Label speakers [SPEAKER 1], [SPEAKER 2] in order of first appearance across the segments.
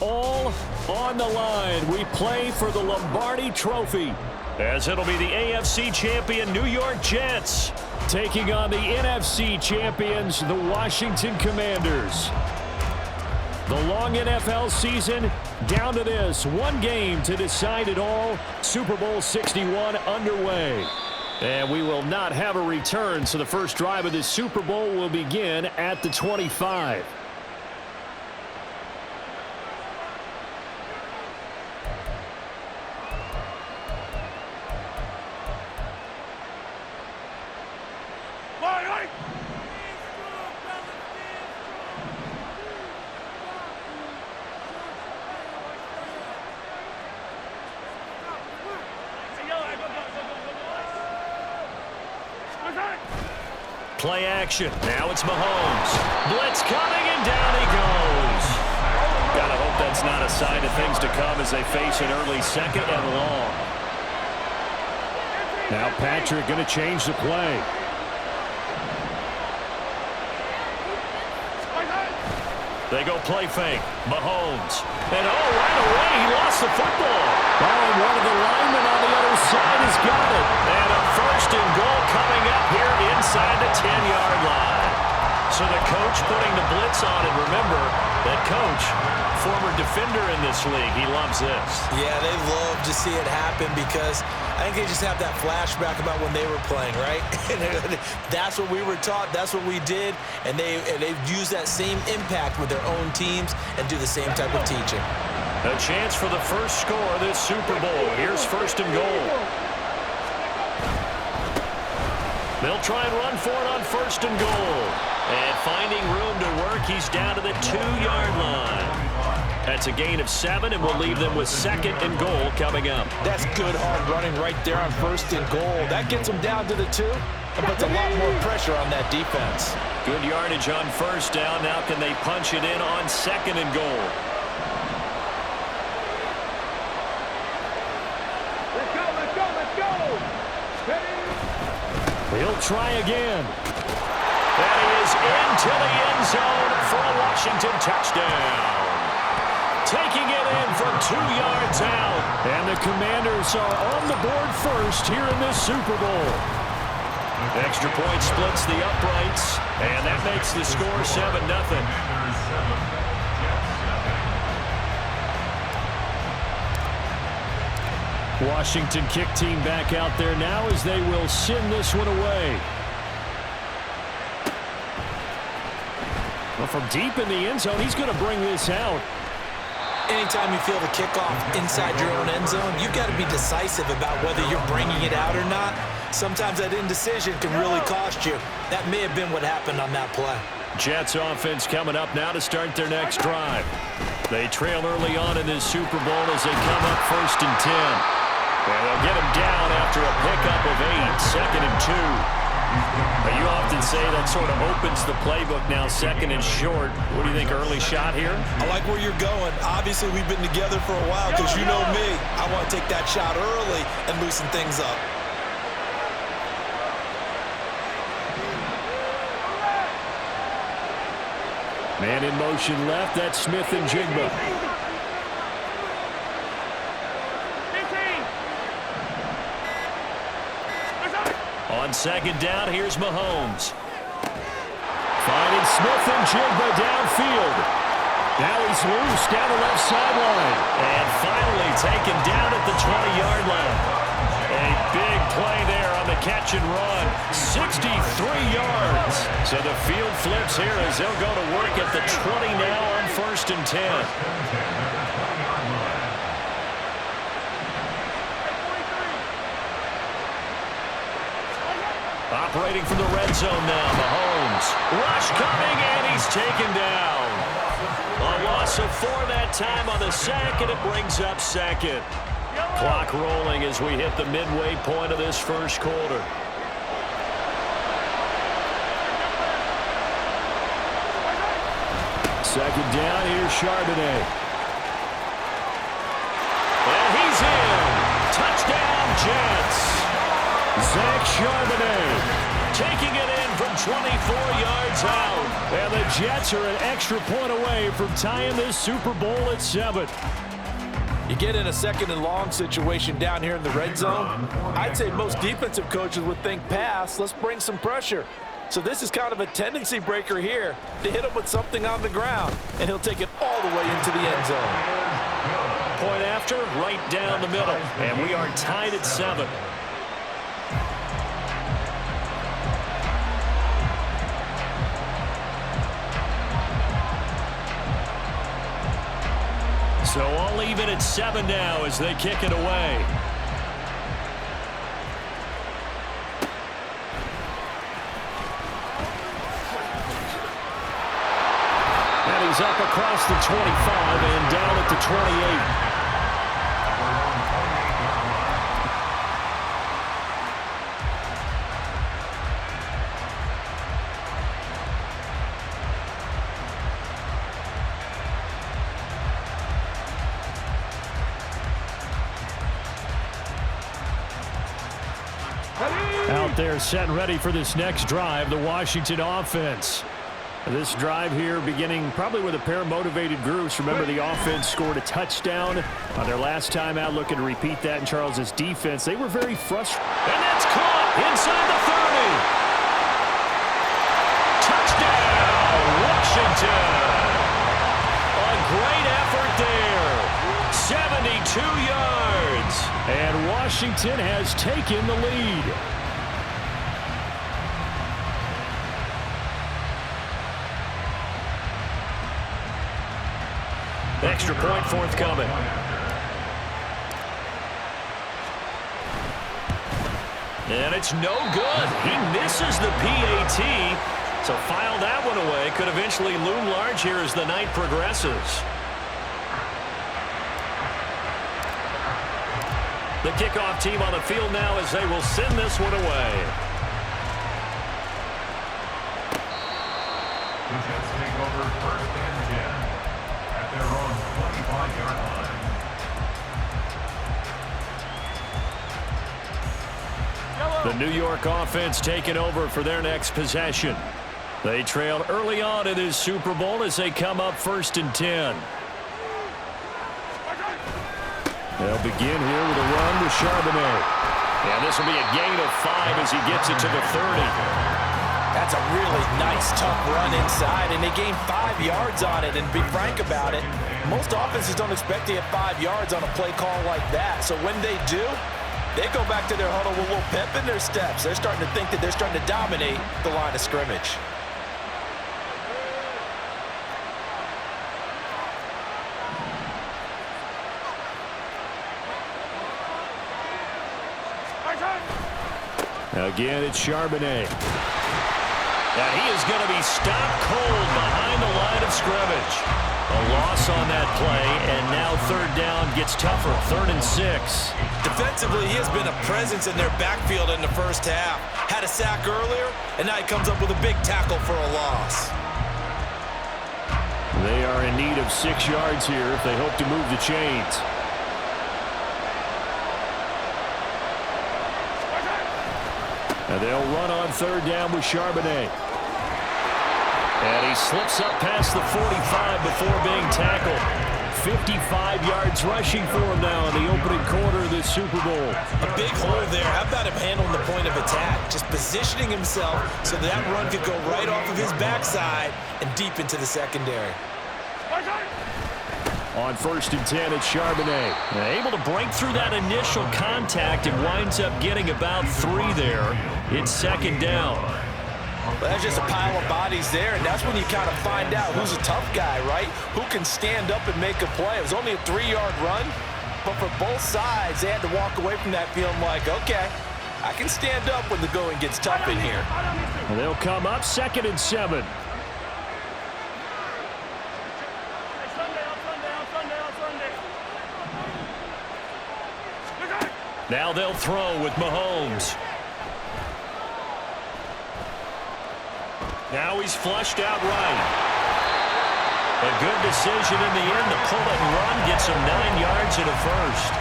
[SPEAKER 1] all on the line. We play for the Lombardi Trophy, as it'll be the AFC champion New York Jets taking on the NFC champions, the Washington Commanders. The long NFL season down to this. One game to decide it all. Super Bowl 61 underway. And we will not have a return, so the first drive of this Super Bowl will begin at the 25. Play action. Now it's Mahomes. Blitz coming, and down he goes. Gotta hope that's not a sign of things to come as they face an early second and long. Now Patrick going to change the play. They go play fake. Mahomes. And right away he lost the football. And one of the linemen on the other side has got it. And a first and goal coming up here inside the 10-yard line. So the coach putting the blitz on, and remember, that coach, former defender in this league, he loves this. Yeah, they love to see it happen because I think they just have that flashback about when they were playing, right? That's what we were taught. That's what we did. And they've used that same impact with their own teams and do the same type of teaching. A chance for the first score of this Super Bowl. Here's first and goal. They'll try and run for it on first and goal. And finding room to work, he's down to the 2-yard line. That's a gain of 7, and we'll leave them with second and goal coming up. That's good hard running right there on first and goal. That gets them down to the 2 and puts a lot more pressure on that defense. Good yardage on first down. Now can they punch it in on second and goal? He'll try again. That is into the end zone for a Washington touchdown. Taking it in from 2 yards out. And the Commanders are on the board first here in this Super Bowl. Extra point splits the uprights, and that makes the score 7-0. Washington kick team back out there now as they will send this one away. Well, from deep in the end zone, he's going to bring this out. Anytime you feel the kickoff inside your own end zone, you've got to be decisive about whether you're bringing it out or not. Sometimes that indecision can really cost you. That may have been what happened on that play. Jets offense coming up now to start their next drive. They trail early on in this Super Bowl as they come up first and 10. And they'll get him down after a pickup of 8, second and 2. Now, you often say that sort of opens the playbook now, second and short. What do you think, early shot here? I like where you're going. Obviously, we've been together for a while because you know me. I want to take that shot early and loosen things up. Man in motion left. That's Smith and Jigba. On second down, here's Mahomes. Finding Smith and Jigba downfield. Now he's loose down the left sideline. And finally taken down at the 20-yard line. A big play there on the catch and run. 63 yards. So the field flips here as they'll go to work at the 20 now on first and 10. Operating from the red zone now, Mahomes. Rush coming, and he's taken down. A loss of 4 that time on the sack, and it brings up second. Clock rolling as we hit the midway point of this first quarter. Second down, here's Charbonnet. And he's in. Touchdown, Jets. Zach Charbonnet taking it in
[SPEAKER 2] from 24 yards out. And the Jets are an extra point away from tying this Super Bowl at 7.
[SPEAKER 1] You get in a second and long situation down here in the red zone, I'd say most defensive coaches would think pass, let's bring some pressure. So this is kind of a tendency breaker here to hit him with something on the ground, and he'll take it all the way into the end zone.
[SPEAKER 2] Point after, right down the middle, and we are tied at 7. So all even at 7 now as they kick it away. And he's up across the 25 and down at the 28. Out there set and ready for this next drive, the Washington offense. This drive here beginning probably with a pair of motivated groups. Remember, the offense scored a touchdown on their last time out, looking to repeat that in Charles's defense. They were very frustrated. And that's caught inside the 30. Touchdown, Washington. A great effort there. 72 yards. And Washington has taken the lead. Extra point forthcoming. And it's no good. He misses the PAT. So file that one away. Could eventually loom large here as the night progresses. The kickoff team on the field now as they will send this one away.
[SPEAKER 3] The Jets take over 1st and 10 at their own 25-yard line.
[SPEAKER 2] The New York offense taking over for their next possession. They trailed early on in this Super Bowl as they come up 1st and 10. They'll begin here with a run with Charbonnet. And this will be a gain of 5 as he gets it to the 30.
[SPEAKER 1] That's a really nice, tough run inside, and they gained 5 yards on it. And to be frank about it, most offenses don't expect to get 5 yards on a play call like that. So when they do, they go back to their huddle with a little pep in their steps. They're starting to think that they're starting to dominate the line of scrimmage.
[SPEAKER 2] Again, it's Charbonnet. And he is going to be stopped cold behind the line of scrimmage. A loss on that play, and now 3rd down gets tougher, 3rd and 6.
[SPEAKER 1] Defensively, he has been a presence in their backfield in the first half. Had a sack earlier, and now he comes up with a big tackle for a loss.
[SPEAKER 2] They are in need of 6 yards here if they hope to move the chains. And they'll run on 3rd down with Charbonnet. And he slips up past the 45 before being tackled. 55 yards rushing for him now in the opening quarter of this Super Bowl.
[SPEAKER 1] A big hole there. How about him handling the point of attack? Just positioning himself so that run could go right off of his backside and deep into the secondary.
[SPEAKER 2] On 1st and 10, it's Charbonnet. Able to break through that initial contact and winds up getting about 3 there. It's 2nd down.
[SPEAKER 1] Well, that's just a pile of bodies there, and that's when you kind of find out who's a tough guy, right? Who can stand up and make a play. It was only a 3-yard run, but for both sides, they had to walk away from that feeling like, okay, I can stand up when the going gets tough in here.
[SPEAKER 2] Well, they'll come up 2nd and 7. Now they'll throw with Mahomes. Now he's flushed out right. A good decision in the end to pull it and run. Gets him 9 yards and a 1st.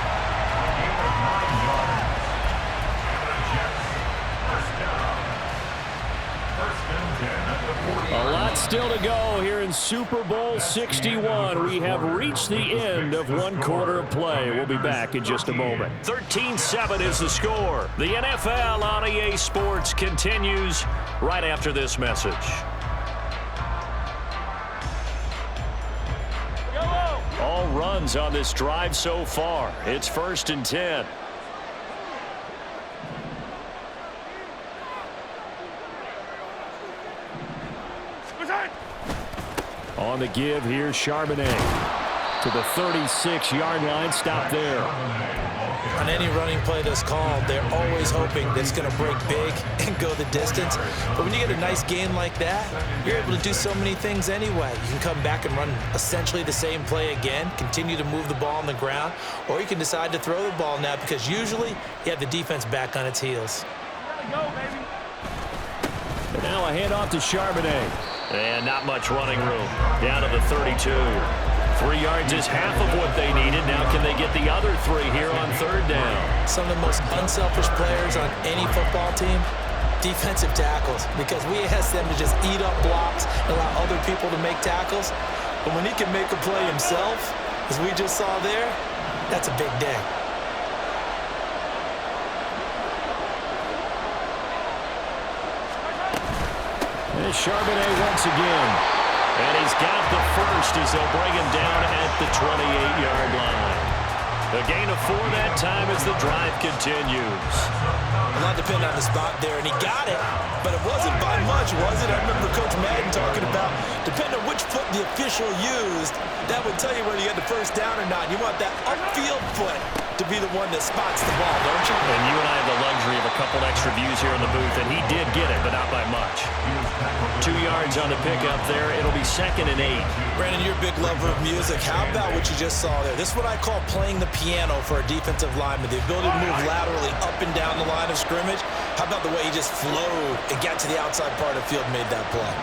[SPEAKER 2] still to go here in Super Bowl 61. We have reached the end of one quarter of play. We'll be back in just a moment. 13-7 is the score. The NFL on EA Sports continues right after this message. All runs on this drive so far. It's 1st and 10. On the give, here's Charbonnet to the 36-yard line. Stop there.
[SPEAKER 1] On any running play that's called, they're always hoping that it's going to break big and go the distance. But when you get a nice gain like that, you're able to do so many things anyway. You can come back and run essentially the same play again, continue to move the ball on the ground, or you can decide to throw the ball now because usually you have the defense back on its heels.
[SPEAKER 2] Go, baby. And now a handoff to Charbonnet. And not much running room. Down to the 32. 3 yards is half of what they needed. Now can they get the other 3 here on 3rd down?
[SPEAKER 1] Some of the most unselfish players on any football team, defensive tackles, because we ask them to just eat up blocks and allow other people to make tackles. But when he can make a play himself, as we just saw there, that's a big day.
[SPEAKER 2] Charbonnet once again. And he's got the first as they'll bring him down at the 28-yard line. A gain of 4 that time as the drive continues.
[SPEAKER 1] A lot depended on the spot there, and he got it, but it wasn't by much, was it? I remember Coach Madden talking about, depending on which foot the official used, that would tell you whether you had the first down or not. You want that upfield foot to be the one that spots the ball, don't you?
[SPEAKER 2] And you and I have the luxury of a couple extra views here in the booth, and he did get it, but not by much. 2 yards on the pickup there. It'll be 2nd and 8.
[SPEAKER 1] Brandon, you're a big lover of music. How about what you just saw there? This is what I call playing the piano for a defensive lineman, the ability to move laterally up and down the line of scrimmage. How about the way he just flowed and got to the outside part of the field and made that play?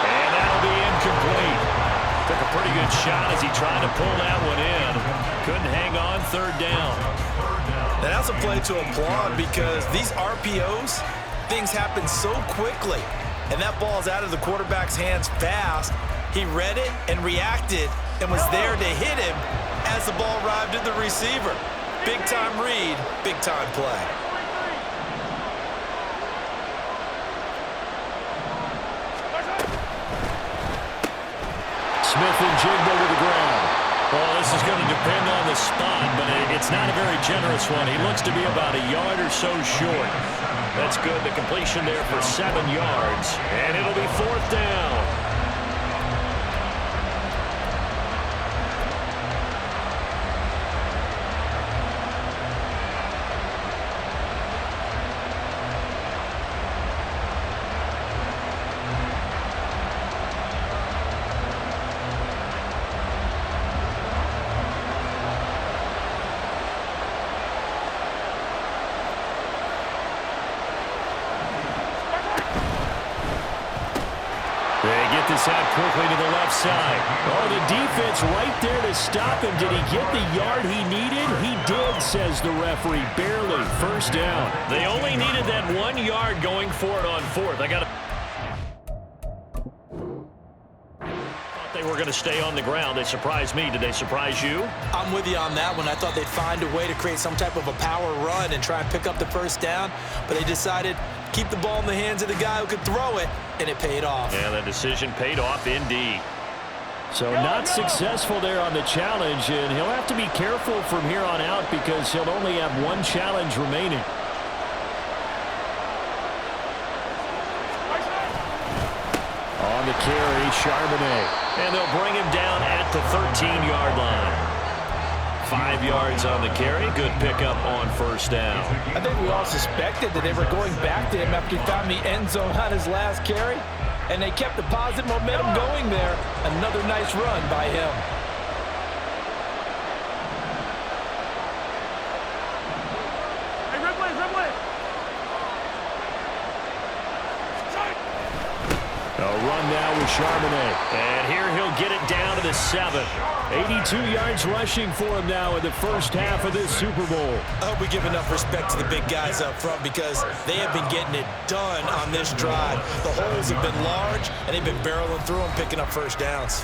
[SPEAKER 2] And that'll be incomplete. Took a pretty good shot as he tried to pull that one in. Couldn't hang on 3rd down.
[SPEAKER 1] And that's a play to applaud because these RPOs, things happen so quickly. And that ball's out of the quarterback's hands fast. He read it and reacted and was there to hit him as the ball arrived at the receiver. Big-time read, big-time play.
[SPEAKER 2] Smith and Jigba to the ground. Well, this is going to depend on the spot, but it's not a very generous one. He looks to be about a yard or so short. That's good. The completion there for 7 yards, and it'll be 4th down. This out quickly to the left side. Oh, the defense right there to stop him. Did he get the yard he needed? He did, says the referee. Barely. 1st down. They only needed that 1 yard going for it on 4th. I got to... Thought they were going to stay on the ground. They surprised me. Did they surprise you?
[SPEAKER 1] I'm with you on that one. I thought they'd find a way to create some type of a power run and try and pick up the 1st down, but they decided keep the ball in the hands of the guy who could throw it, and it paid off.
[SPEAKER 2] Yeah, the decision paid off indeed. So not successful there on the challenge, and he'll have to be careful from here on out because he'll only have 1 challenge remaining. On the carry, Charbonnet. And they'll bring him down at the 13-yard line. 5 yards on the carry. Good pickup on 1st down.
[SPEAKER 1] I think we all suspected that they were going back to him after he found the end zone on his last carry, and they kept the positive momentum going there. Another nice run by him.
[SPEAKER 4] Hey, Ripley!
[SPEAKER 2] A run now with Charbonnet. And here he'll get it down to the the 7. 82 yards rushing for him now in the first half of this Super Bowl.
[SPEAKER 1] I hope we give enough respect to the big guys up front because they have been getting it done on this drive. The holes have been large, and they've been barreling through them, picking up first downs.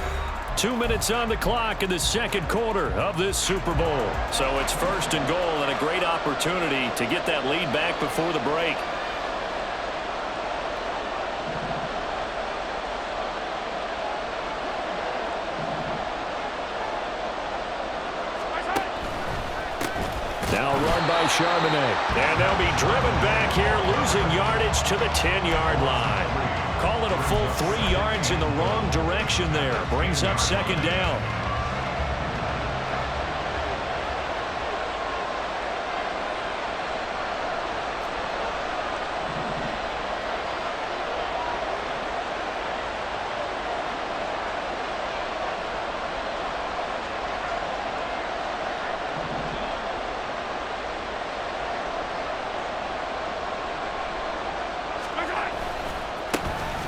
[SPEAKER 2] 2 minutes on the clock in the second quarter of this Super Bowl. So it's first and goal and a great opportunity to get that lead back before the break. Now run by Charbonnet. And they'll be driven back here, losing yardage to the 10-yard line. Call it a full 3 yards in the wrong direction there. Brings up second down.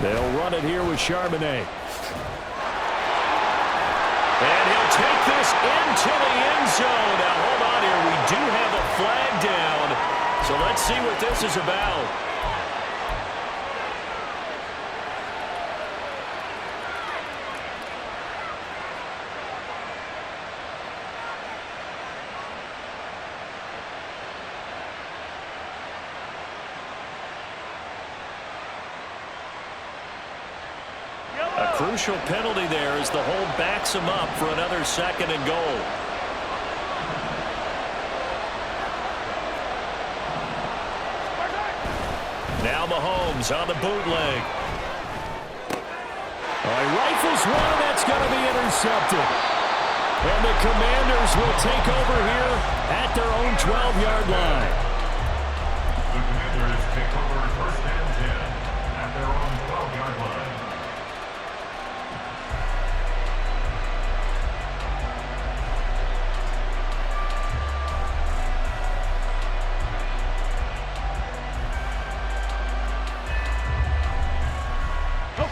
[SPEAKER 2] They'll run it here with Charbonnet. And he'll take this into the end zone. Now, hold on here. We do have a flag down. So let's see what this is about. A crucial penalty there as the hold backs him up for another second and goal. Now Mahomes on the bootleg. He rifles one, and that's going to be intercepted. And the Commanders will take over here at their own 12-yard line.
[SPEAKER 3] The Commanders take over first and 10 at their own 12-yard line.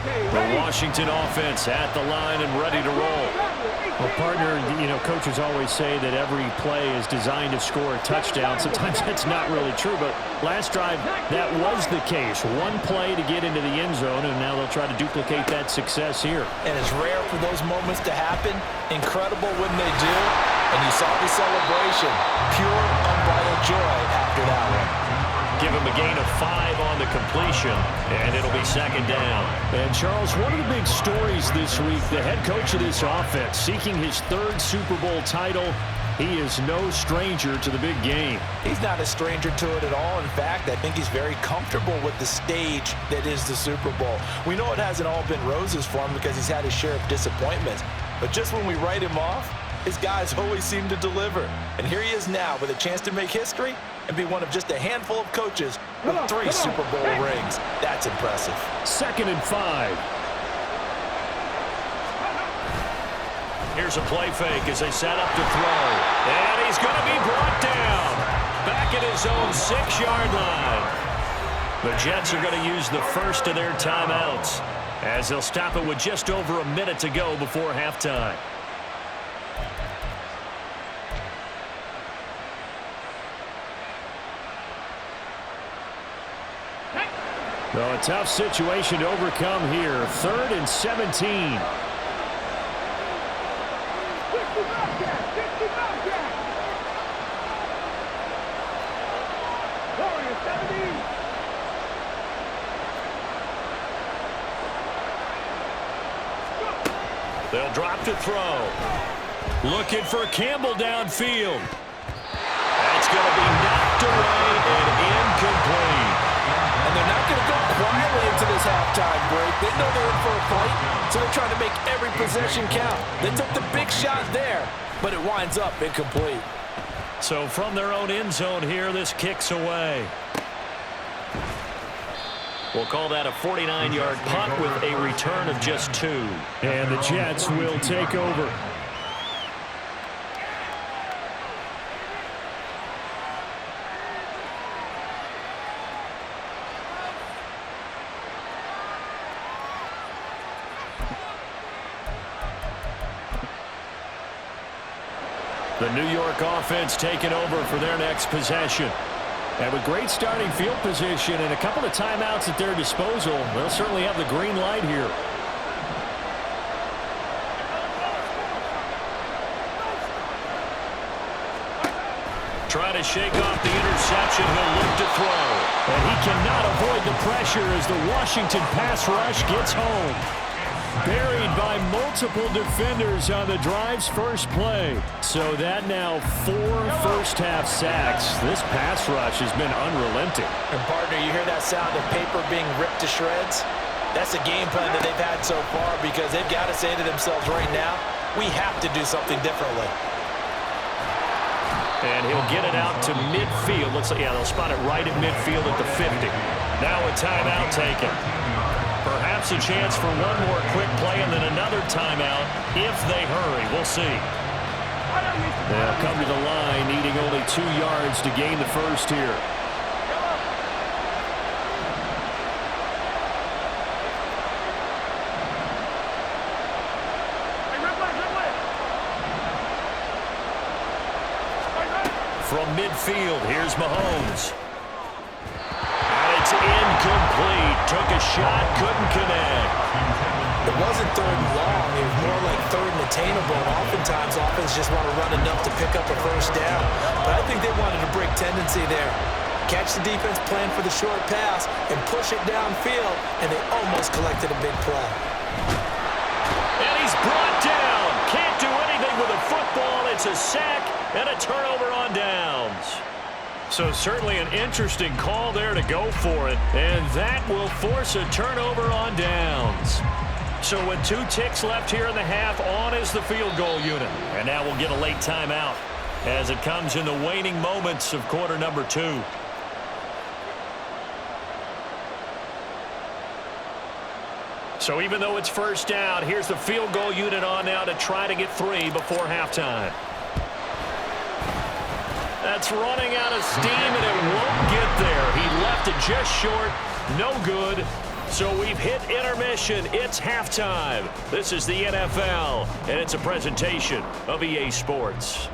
[SPEAKER 2] The Washington offense at the line and ready to roll. Well, partner, coaches always say that every play is designed to score a touchdown. Sometimes that's not really true, but last drive, that was the case. One play to get into the end zone, and now they'll try to duplicate that success here.
[SPEAKER 1] And it's rare for those moments to happen. Incredible when they do. And you saw the celebration. Pure, unbridled joy after that one.
[SPEAKER 2] Give him a gain of 5 on the completion, and it'll be second down. And, Charles, one of the big stories this week, the head coach of this offense seeking his 3rd Super Bowl title. He is no stranger to the big game.
[SPEAKER 1] He's not a stranger to it at all. In fact, I think he's very comfortable with the stage that is the Super Bowl. We know it hasn't all been roses for him because he's had his share of disappointments. But just when we write him off, his guys always seem to deliver. And here he is now with a chance to make history and be one of just a handful of coaches with 3 Super Bowl rings. That's impressive.
[SPEAKER 2] 2nd and 5. Here's a play fake as they set up to throw. And he's going to be brought down. Back at his own 6-yard line. The Jets are going to use the first of their timeouts as they'll stop it with just over a minute to go before halftime. So a tough situation to overcome here. 3rd and 17. They'll drop to throw. Looking for Campbell downfield. That's going to be knocked away and incomplete.
[SPEAKER 1] And they're not going to go quietly into this halftime break. They know they're in for a fight, so they're trying to make every possession count. They took the big shot there, but it winds up incomplete.
[SPEAKER 2] So from their own end zone here, this kicks away. We'll call that a 49-yard punt with a return of just 2. And the Jets will take over. The New York offense taking over for their next possession. And with great starting field position and a couple of timeouts at their disposal, they'll certainly have the green light here. Trying to shake off the interception. He'll look to throw. And he cannot avoid the pressure as the Washington pass rush gets home. Buried by multiple defenders on the drive's first play. So that now 4 first-half sacks. This pass rush has been unrelenting.
[SPEAKER 1] And, partner, you hear that sound of paper being ripped to shreds? That's the game plan that they've had so far because they've got to say to themselves right now, we have to do something differently.
[SPEAKER 2] And he'll get it out to midfield. Looks like, yeah, they'll spot it right at midfield at the 50. Now a timeout taken. Perhaps a chance for one more quick play and then another timeout if they hurry. We'll see. They'll come to the line, needing only 2 yards to gain the first here. From midfield, here's Mahomes. And it's incomplete. Took a shot, couldn't connect.
[SPEAKER 1] It wasn't third and long. It was more like third and attainable. And oftentimes, offense just want to run enough to pick up a first down. But I think they wanted a break tendency there. Catch the defense, plan for the short pass, and push it downfield. And they almost collected a big play.
[SPEAKER 2] And he's brought down. Can't do anything with a football. It's a sack and a turnover on downs. So certainly an interesting call there to go for it. And that will force a turnover on downs. So with 2 ticks left here in the half, on is the field goal unit. And now we'll get a late timeout as it comes in the waning moments of quarter number 2. So even though it's first down, here's the field goal unit on now to try to get 3 before halftime. That's running out of steam, and it won't get there. He left it just short. No good. So we've hit intermission. It's halftime. This is the NFL, and it's a presentation of EA Sports.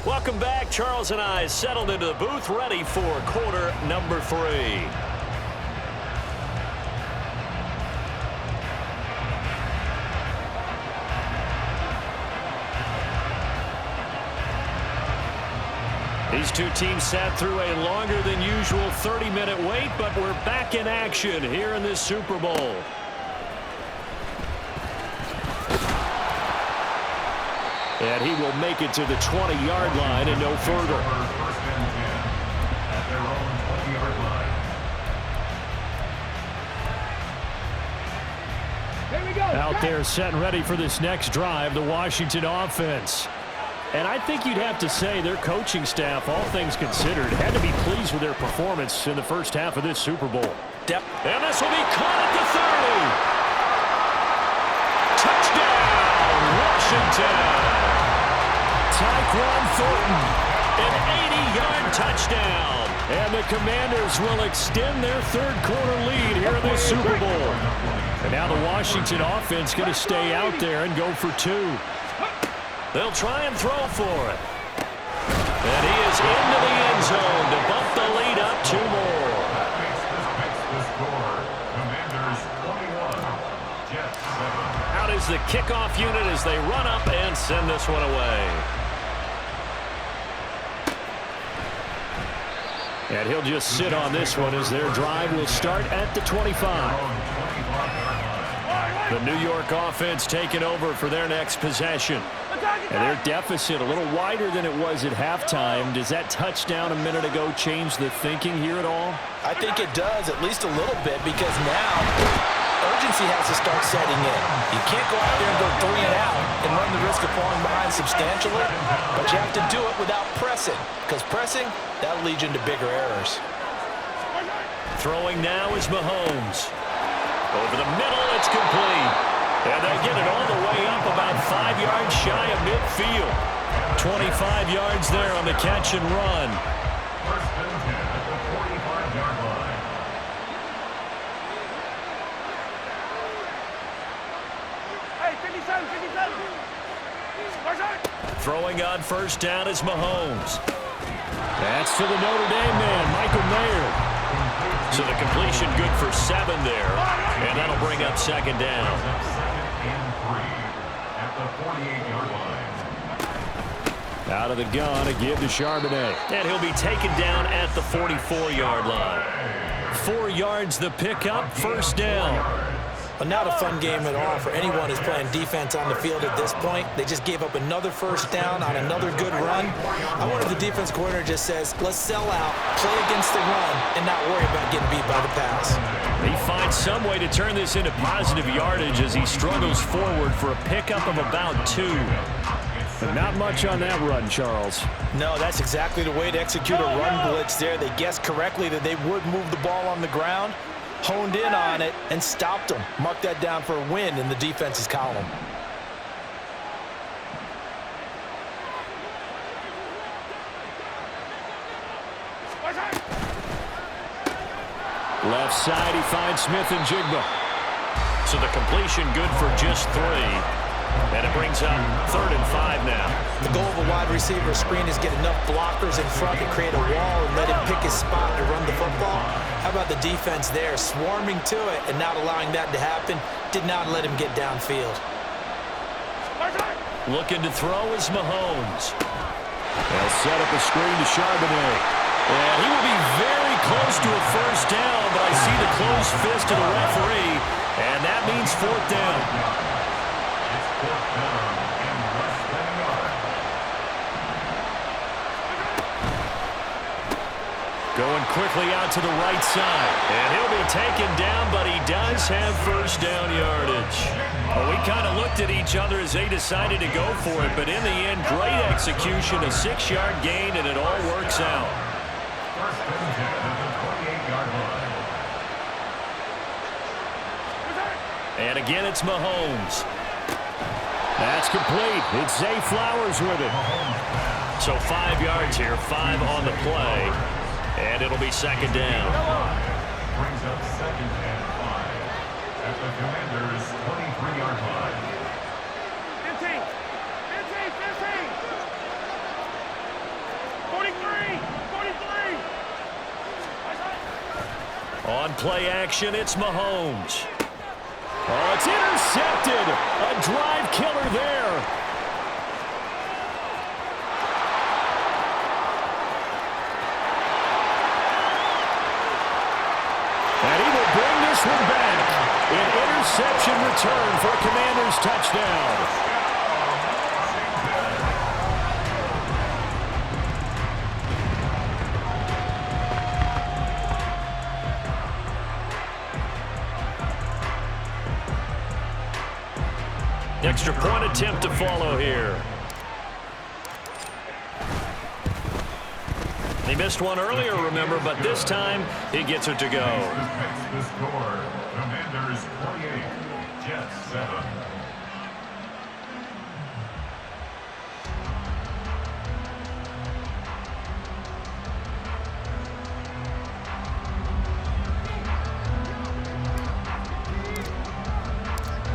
[SPEAKER 2] Welcome back. Charles and I settled into the booth, ready for quarter number 3. These 2 teams sat through a longer than usual 30-minute wait, but we're back in action here in this Super Bowl. And he will make it to the 20-yard line and no further.
[SPEAKER 3] First and 10 at their own 20-yard line.
[SPEAKER 4] Here we go.
[SPEAKER 2] Out there set and ready for this next drive, the Washington offense. And I think you'd have to say their coaching staff, all things considered, had to be pleased with their performance in the first half of this Super Bowl. And this will be caught at the 30. Touchdown, Washington. Tyquan Thornton, an 80-yard touchdown. And the Commanders will extend their third-quarter lead here in this Super Bowl. And now the Washington offense going to stay out there and go for 2. They'll try and throw for it. And he is into the end zone to bump the lead up 2 more.
[SPEAKER 3] That makes the score. Commanders 21, Jets 7.
[SPEAKER 2] Out is the kickoff unit as they run up and send this one away. And he'll just sit on this one as their drive will start at the 25. The New York offense taking over for their next possession. And their deficit a little wider than it was at halftime. Does that touchdown a minute ago change the thinking here at all?
[SPEAKER 1] I think it does, at least a little bit, because now urgency has to start setting in. You can't go out there and go 3 and out and run the risk of falling behind substantially, but you have to do it without pressing, because pressing, that'll lead you into bigger errors.
[SPEAKER 2] Throwing now is Mahomes. Over the middle, it's complete. And they get it all the way up about 5 yards shy of midfield. 25 yards there on the catch and run.
[SPEAKER 3] First and 10 at the 45-yard line.
[SPEAKER 4] Hey, 57, 57.
[SPEAKER 2] Throwing on first down is Mahomes. That's to the Notre Dame man, Michael Mayer. So the completion good for 7 there. And that'll bring up second down.
[SPEAKER 3] Second and 3 at the 48-yard line.
[SPEAKER 2] Out of the gun, a give to Charbonnet. And he'll be taken down at the 44-yard line. 4 yards the pickup, first down.
[SPEAKER 1] Well, not a fun game at all for anyone who's playing defense on the field at this point. They just gave up another first down on another good run. I wonder if the defense coordinator just says, let's sell out, play against the run, and not worry about getting beat by the pass.
[SPEAKER 2] He finds some way to turn this into positive yardage as he struggles forward for a pickup of about 2. But not much on that run, Charles.
[SPEAKER 1] No, that's exactly the way to execute a run blitz there. They guessed correctly that they would move the ball on the ground, honed in on it, and stopped them. Mark that down for a win in the defense's column.
[SPEAKER 2] Left side, he finds Smith and Jigba. So the completion good for just 3. And it brings up 3rd and 5 now.
[SPEAKER 1] The goal of a wide receiver screen is get enough blockers in front to create a wall and let him pick his spot to run the football. How about the defense there, swarming to it and not allowing that to happen? Did not let him get downfield.
[SPEAKER 2] Looking to throw is Mahomes. They'll set up a screen to Charbonnet. And he will be very close to a first down, but I see the closed fist of the referee, and that means 4th down. Going quickly out to the right side. And he'll be taken down, but he does have first down yardage. Well, we kind of looked at each other as they decided to go for it, but in the end, great execution, a 6-yard gain, and it all works out.
[SPEAKER 3] First and 10 at the 28-yard line.
[SPEAKER 2] And again, it's Mahomes. That's complete. It's Zay Flowers with it. So 5 yards here, 5 on the play. And it'll be second down.
[SPEAKER 3] Brings up second and 5 at the Commanders' 23-yard line.
[SPEAKER 4] 15, 15, 15. 43, 43.
[SPEAKER 2] On play action, it's Mahomes. Oh, it's intercepted. A drive killer there. And he will bring this one back. An interception return for a Commanders touchdown. Extra point attempt to follow here. He missed one earlier, remember, but this time he gets it to go.
[SPEAKER 3] Makes the score. Commanders 48, Jets 7.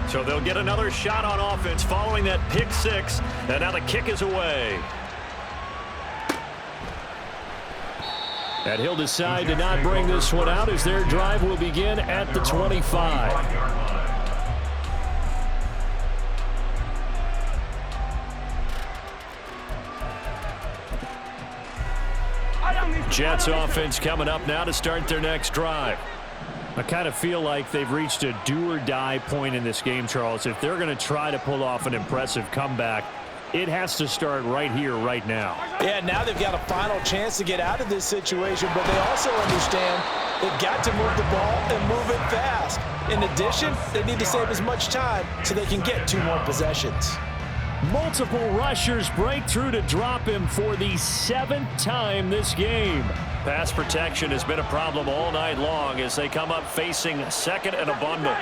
[SPEAKER 2] So they'll get another shot on offense following that pick 6, and now the kick is away. And he'll decide to not bring this one out as their drive will begin at the 25. Jets offense coming up now to start their next drive. I kind of feel like they've reached a do-or-die point in this game, Charles. If they're going to try to pull off an impressive comeback, it has to start right here, right now.
[SPEAKER 1] Yeah, now they've got a final chance to get out of this situation, but they also understand they've got to move the ball and move it fast. In addition, they need to save as much time so they can get 2 more possessions.
[SPEAKER 2] Multiple rushers break through to drop him for the 7th time this game. Pass protection has been a problem all night long as they come up facing 2nd and a bundle.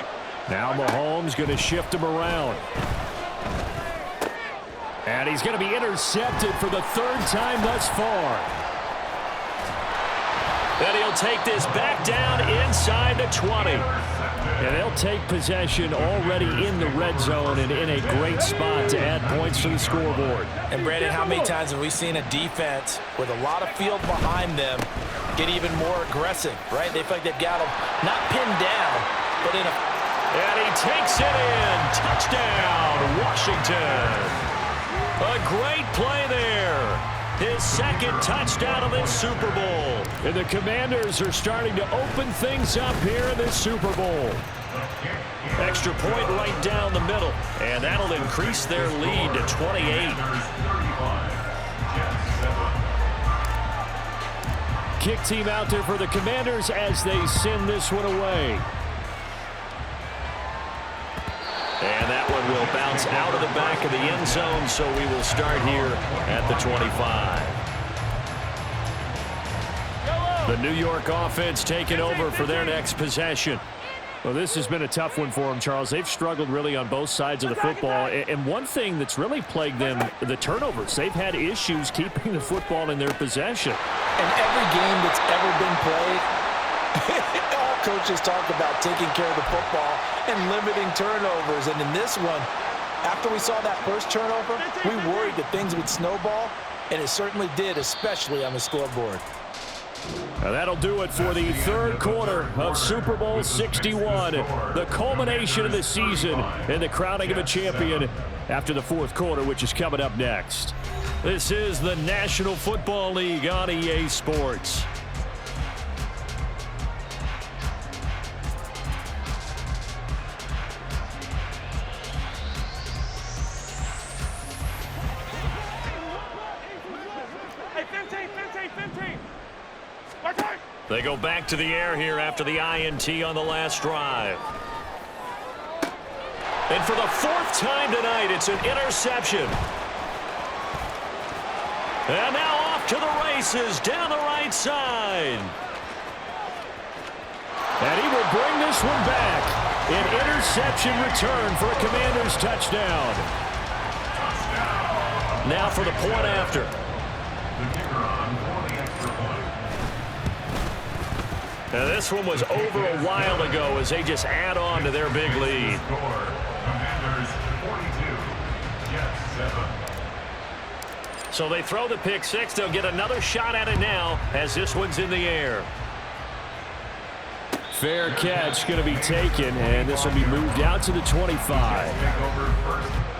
[SPEAKER 2] Now Mahomes going to shift him around. And he's going to be intercepted for the third time thus far. And he'll take this back down inside the 20. And they'll take possession already in the red zone and in a great spot to add points to the scoreboard.
[SPEAKER 1] And Brandon, how many times have we seen a defense with a lot of field behind them get even more aggressive, right? They feel like they've got them not pinned down, but in a...
[SPEAKER 2] And he takes it in. Touchdown, Washington. A great play there. His second touchdown of this Super Bowl. And the Commanders are starting to open things up here in this Super Bowl. Extra point right down the middle. And that'll increase their lead to 28. Kick team out there for the Commanders as they send this one away. And that one will bounce out of the back of the end zone, so we will start here at the 25. The New York offense taking over for their next possession. Well, this has been a tough one for them, Charles. They've struggled really on both sides of the football. And one thing that's really plagued them, the turnovers. They've had issues keeping the football in their possession.
[SPEAKER 1] And every game that's ever been played, all coaches talk about taking care of the football and limiting turnovers. And in this one, after we saw that first turnover, we worried that things would snowball, and it certainly did, especially on the scoreboard.
[SPEAKER 2] Now that'll do it for the third quarter of Super Bowl 61, the culmination of the season and the crowning of a champion after the fourth quarter, which is coming up next. This is the National Football League on EA Sports. They go back to the air here after the INT on the last drive. And for the fourth time tonight, it's an interception. And now off to the races down the right side. And he will bring this one back. An interception return for a Commanders touchdown. Now for the point after. Now this one was over a while ago as they just add on to their big lead. So they throw the pick six. They'll get another shot at it now as this one's in the air. Fair catch going to be taken, and this will be moved out to the 25.